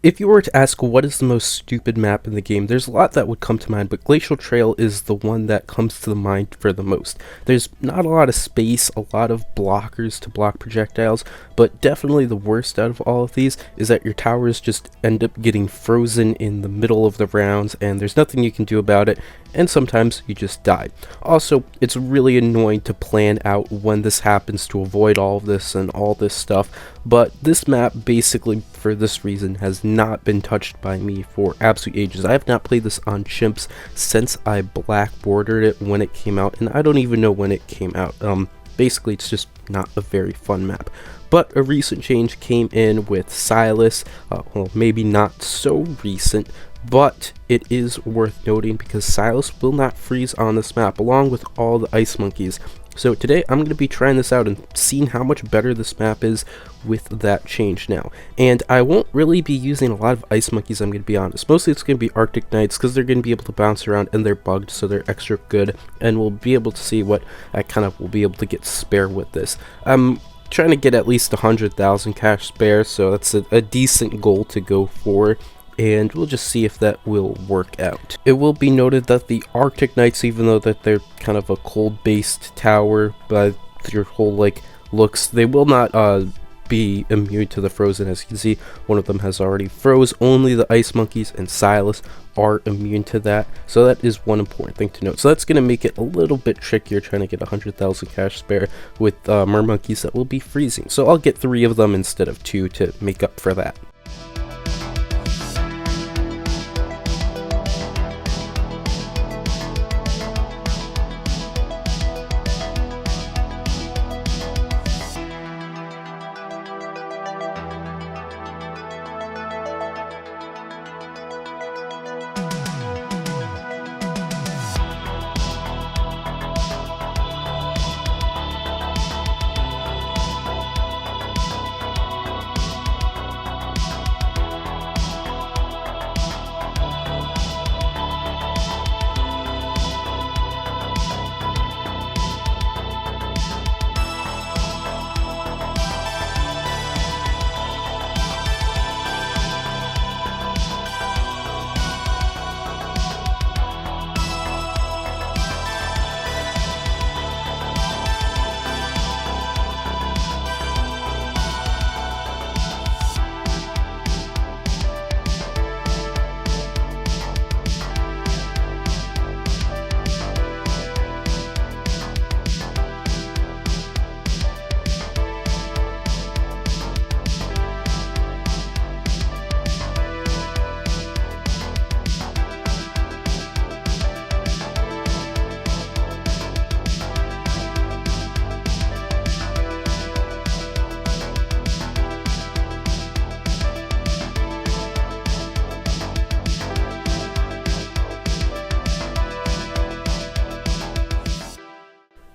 If you were to ask what is the most stupid map in the game, there's a lot that would come to mind, but Glacial Trail is the one that comes to the mind for the most. There's not a lot of space, a lot of blockers to block projectiles, but definitely the worst out of all of these is that your towers just end up getting frozen in the middle of the rounds, and there's nothing you can do about it, and sometimes you just die. Also, it's really annoying to plan out when this happens to avoid all of this and all this stuff, but this map basically for this reason has not been touched by me for absolute ages. I have not played this on Chimps since I black bordered it when it came out, and I don't even know when it came out. Basically it's just not a very fun map. But a recent change came in with Silas, well, maybe not so recent, but it is worth noting because Silas will not freeze on this map along with all the ice monkeys. So today I'm going to be trying this out and seeing how much better this map is with that change now. And I won't really be using a lot of ice monkeys, I'm going to be honest. Mostly it's going to be Arctic Knights because they're going to be able to bounce around and they're bugged, so they're extra good. And we'll be able to see what I kind of will be able to get spare with this. I'm trying to get at least 100,000 cash spare, so that's a decent goal to go for. And we'll just see if that will work out. It will be noted that the Arctic Knights, even though that they're kind of a cold-based tower by your whole looks, they will not be immune to the frozen. As you can see, one of them has already froze. Only the ice monkeys and Silas are immune to that, so that is one important thing to note. So that's going to make it a little bit trickier trying to get 100,000 cash spare with mermonkeys that will be freezing. So I'll get 3 of them instead of 2 to make up for that.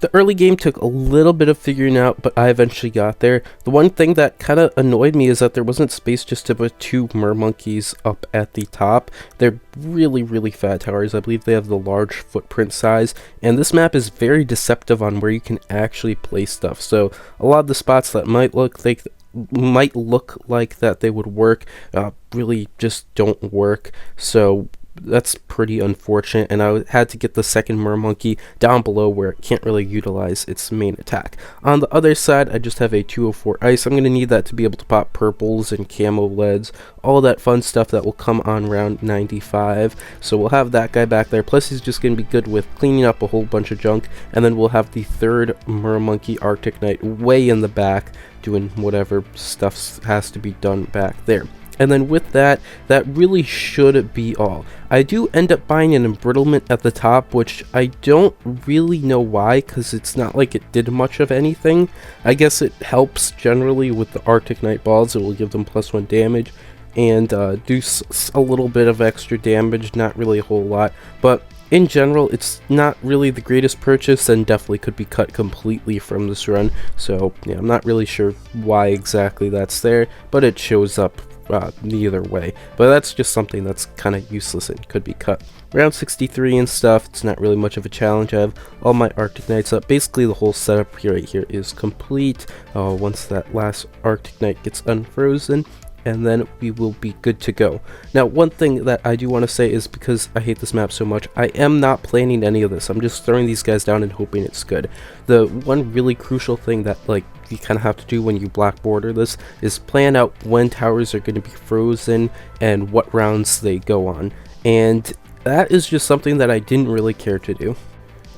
The early game took a little bit of figuring out, but I eventually got there. The one thing that kind of annoyed me is that there wasn't space just to put 2 mermonkeys up at the top. They're really fat towers. I believe they have the large footprint size, and this map is very deceptive on where you can actually place stuff. So a lot of the spots that might look like that they would work really just don't work. So that's pretty unfortunate, and I had to get the second mermonkey down below where it can't really utilize its main attack. On the other side, I just have a 204 ice. I'm going to need that to be able to pop purples and camo leads, all that fun stuff that will come on round 95. So we'll have that guy back there, plus he's just going to be good with cleaning up a whole bunch of junk, and then we'll have the third mermonkey Arctic Knight way in the back doing whatever stuff has to be done back there. And then with that really should be all. I do end up buying an embrittlement at the top, which I don't really know why, because it's not like it did much of anything. I guess it helps generally with the Arctic Knight balls. It will give them +1 damage and do a little bit of extra damage, not really a whole lot. But in general, it's not really the greatest purchase and definitely could be cut completely from this run. So yeah, I'm not really sure why exactly that's there, but it shows up neither way. But that's just something that's kind of useless and could be cut. Round 63 and stuff, it's not really much of a challenge. I have all my Arctic Knights up. Basically the whole setup here right here is complete once that last Arctic Knight gets unfrozen. and then we will be good to go. Now, one thing that I do want to say is, because I hate this map so much, I am not planning any of this. I'm just throwing these guys down and hoping it's good. The one really crucial thing that, like, you kind of have to do when you black border this is plan out when towers are going to be frozen and what rounds they go on. And that is just something that I didn't really care to do.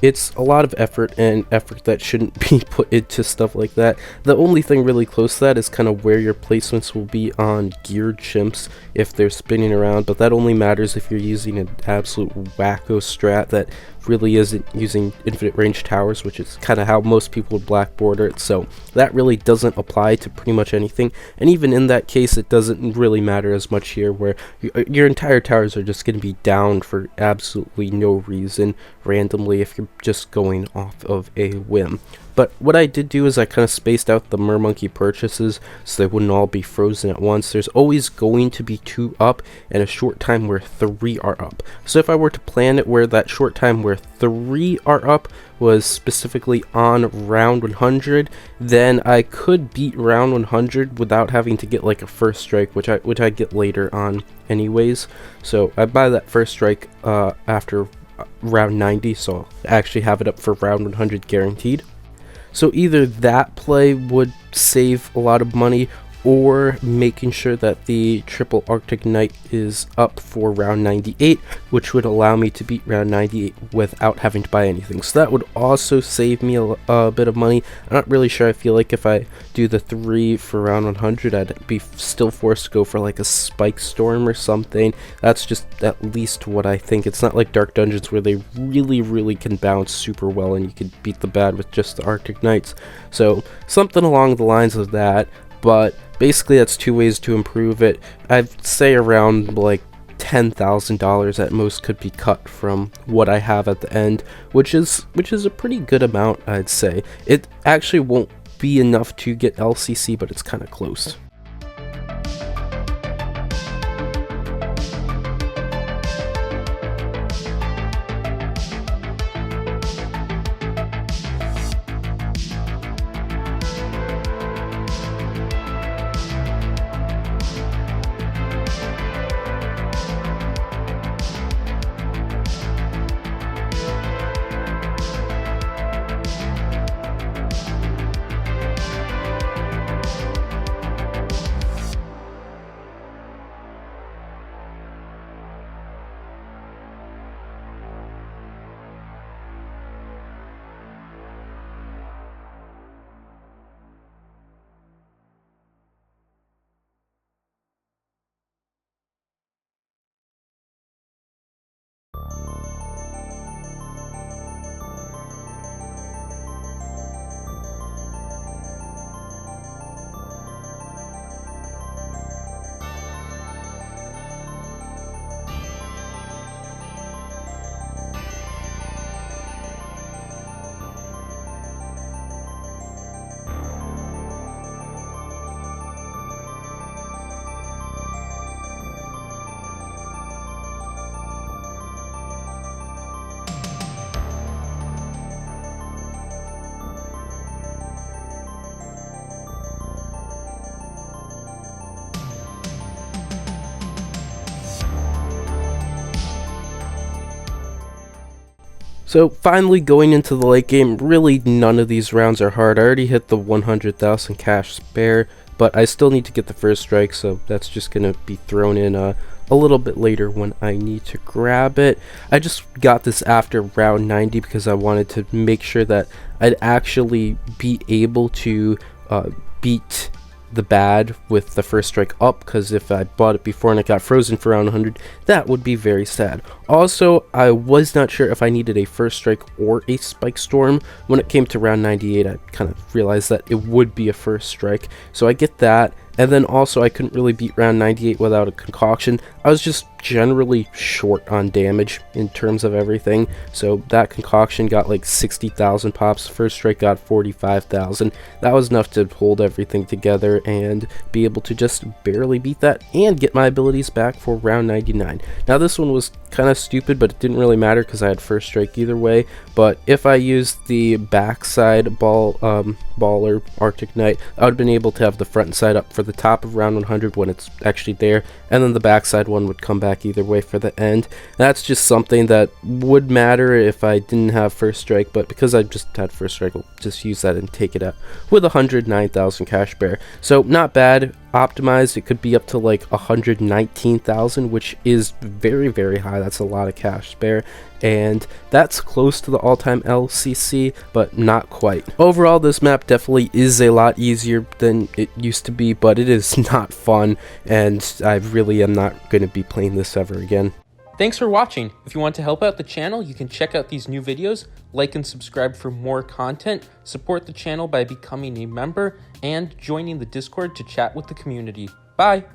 It's a lot of effort, and effort that shouldn't be put into stuff like that. The only thing really close to that is kind of where your placements will be on geared chimps if they're spinning around, but that only matters if you're using an absolute wacko strat that really isn't using infinite range towers, which is kind of how most people would black border it. So that really doesn't apply to pretty much anything, and even in that case it doesn't really matter as much here, where your entire towers are just going to be down for absolutely no reason randomly if you're just going off of a whim. But what I did do is I kind of spaced out the mermonkey purchases so they wouldn't all be frozen at once. There's always going to be 2 up and a short time where 3 are up. So if I were to plan it where that short time where 3 are up was specifically on round 100, then I could beat round 100 without having to get like a first strike, which I get later on anyways. So I buy that first strike after round 90, so I'll actually have it up for round 100 guaranteed. So either that play would save a lot of money, or making sure that the triple Arctic Knight is up for round 98, which would allow me to beat round 98 without having to buy anything. So that would also save me a bit of money. I'm not really sure. I feel like if I do the 3 for round 100, I'd be still forced to go for like a Spike Storm or something. That's just at least what I think. It's not like Dark Dungeons where they really can bounce super well and you can beat the bad with just the Arctic Knights. So something along the lines of that. But basically that's 2 ways to improve it. I'd say around like $10,000 at most could be cut from what I have at the end, which is a pretty good amount, I'd say. It actually won't be enough to get LCC, but it's kind of close. So finally going into the late game, really none of these rounds are hard. I already hit the 100,000 cash spare, but I still need to get the first strike, so that's just going to be thrown in a little bit later when I need to grab it. I just got this after round 90 because I wanted to make sure that I'd actually be able to beat the bad with the first strike up, because if I bought it before and it got frozen for round 100, that would be very sad. Also, I was not sure if I needed a first strike or a Spike Storm. When it came to round 98, I kind of realized that it would be a first strike, so I get that. And then also I couldn't really beat round 98 without a concoction. I was just generally short on damage in terms of everything, so that concoction got like 60,000 pops. First strike got 45,000. That was enough to hold everything together and be able to just barely beat that and get my abilities back for round 99. Now this one was kind of stupid, but it didn't really matter because I had first strike either way. But if I used the backside baller Arctic Knight, I would have been able to have the front and side up for the top of round 100 when it's actually there, and then the backside one would come back either way for the end. That's just something that would matter if I didn't have first strike, but because I just had first strike, I'll just use that and take it out with 109,000 cash bear. So not bad. Optimized, it could be up to like 119,000, which is very, very high. That's a lot of cash spare, and that's close to the all-time LCC, but not quite. Overall, this map definitely is a lot easier than it used to be, but it is not fun, and I really am not going to be playing this ever again. Thanks for watching. If you want to help out the channel, you can check out these new videos, like and subscribe for more content, support the channel by becoming a member, and joining the Discord to chat with the community. Bye!